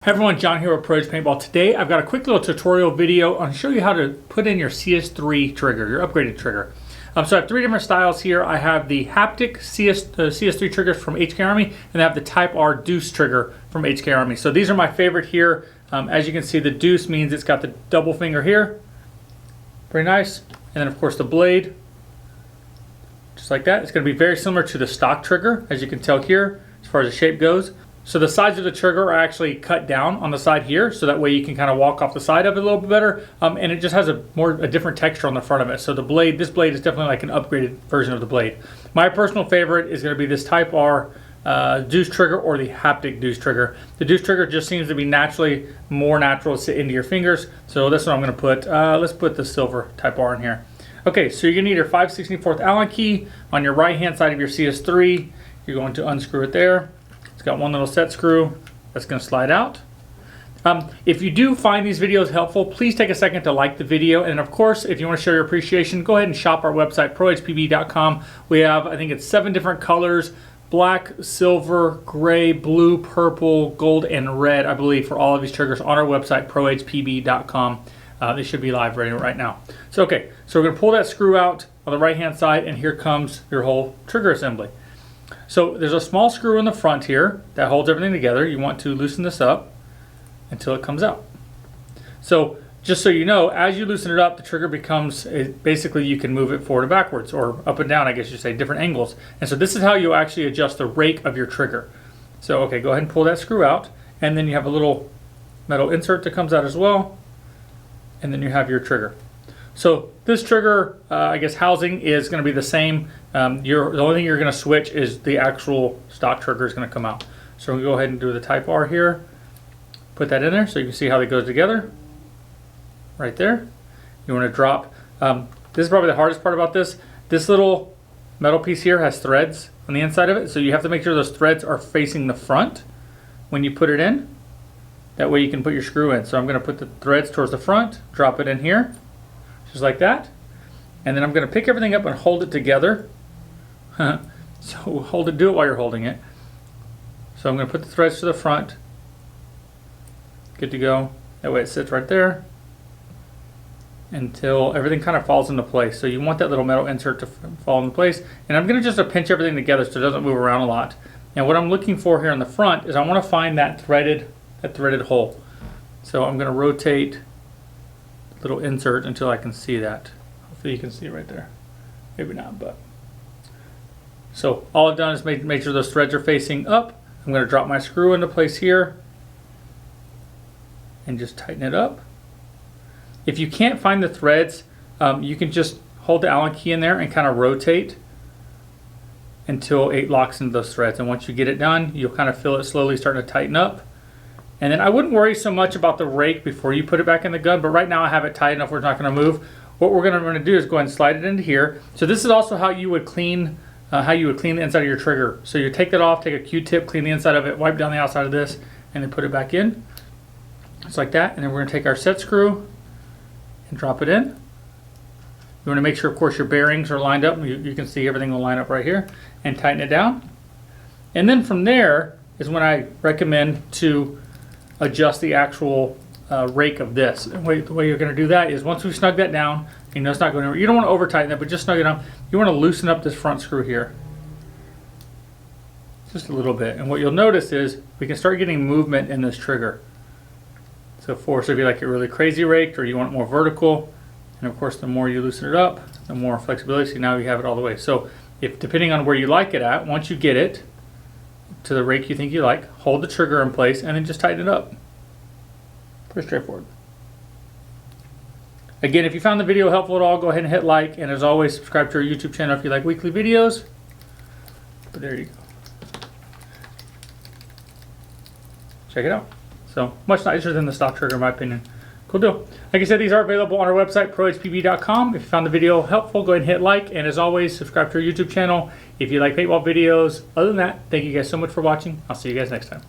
Hey everyone, John here with Edge Paintball. Today I've got a quick little tutorial video on show you how to put in your CS3 trigger, your upgraded trigger. So I have three different styles here. I have the haptic CS3 triggers from HK Army, and I have the Type R Deuce trigger from HK Army. So these are my favorite here. As you can see, the Deuce means it's got the double finger here. Very nice. And then of course the blade, just like that. It's going to be very similar to the stock trigger, as you can tell here, as far as the shape goes. So the sides of the trigger are actually cut down on the side here, so that way you can kind of walk off the side of it a little bit better, and it just has a different texture on the front of it. So the blade, this blade is definitely like an upgraded version of the blade. My personal favorite is going to be this Type R Deuce trigger or the haptic Deuce trigger. The Deuce trigger just seems to be naturally more natural to sit into your fingers, so that's what I'm going to put. Let's put the silver Type R in here. Okay, so you're going to need your 5/64 Allen key on your right hand side of your CS3. You're going to unscrew it there. It's got one little set screw that's going to slide out. If you do find these videos helpful, please take a second to like the video. And of course, if you want to show your appreciation, go ahead and shop our website, prohpb.com. We have, I think it's 7 different colors: black, silver, gray, blue, purple, gold, and red, I believe, for all of these triggers on our website, prohpb.com. They should be live ready right now. So, okay, so we're going to pull that screw out on the right-hand side, and here comes your whole trigger assembly. So there's a small screw in the front here that holds everything together. You want to loosen this up until it comes out. So just so you know, as you loosen it up, the trigger becomes, basically you can move it forward and backwards, or up and down, I guess you say, different angles. And so this is how you actually adjust the rake of your trigger. So okay, go ahead and pull that screw out, and then you have a little metal insert that comes out as well, and then you have your trigger. So this trigger, I guess, housing is going to be the same. The only thing you're going to switch is the actual stock trigger is going to come out. So we'll go ahead and do the Type R here. Put that in there so you can see how they go together. Right there. You want to drop. This is probably the hardest part about this. This little metal piece here has threads on the inside of it. So you have to make sure those threads are facing the front when you put it in. That way you can put your screw in. So I'm going to put the threads towards the front, drop it in here, just like that. And then I'm going to pick everything up and hold it together. So do it while you're holding it. So I'm going to put the threads to the front. Good to go. That way it sits right there until everything kind of falls into place. So you want that little metal insert to fall into place. And I'm going to just pinch everything together so it doesn't move around a lot. And what I'm looking for here in the front is I want to find that threaded hole. So I'm going to rotate the little insert until I can see that. Hopefully you can see it right there. Maybe not, but. So all I've done is make sure those threads are facing up. I'm going to drop my screw into place here and just tighten it up. If you can't find the threads, you can just hold the Allen key in there and kind of rotate until it locks into those threads. And once you get it done, you'll kind of feel it slowly starting to tighten up. And then I wouldn't worry so much about the rake before you put it back in the gun, but right now I have it tight enough where it's not going to move. What we're going to do is go ahead and slide it into here. So this is also how you would clean the inside of your trigger. So you take that off, take a Q-tip, clean the inside of it, wipe down the outside of this, and then put it back in. Just like that. And then we're going to take our set screw and drop it in. You want to make sure, of course, your bearings are lined up. You can see everything will line up right here, and tighten it down. And then from there is when I recommend to adjust the actual rake of this. And the way you're going to do that is once we snug that down, you know it's not going anywhere. You don't want to over tighten that, but just snug it down. You want to loosen up this front screw here. Just a little bit. And what you'll notice is we can start getting movement in this trigger. So if you like it really crazy raked or you want it more vertical, and of course the more you loosen it up, the more flexibility. So now you have it all the way. So if depending on where you like it at, once you get it to the rake you think you like, hold the trigger in place and then just tighten it up. Pretty straightforward. Again, if you found the video helpful at all, go ahead and hit like, and as always, subscribe to our YouTube channel if you like weekly videos. But there you go. Check it out. So much nicer than the stock trigger in my opinion. Cool deal. Like I said, these are available on our website, prohpb.com. If you found the video helpful, go ahead and hit like, and as always, subscribe to our YouTube channel if you like paintball videos. Other than that, thank you guys so much for watching. I'll see you guys next time.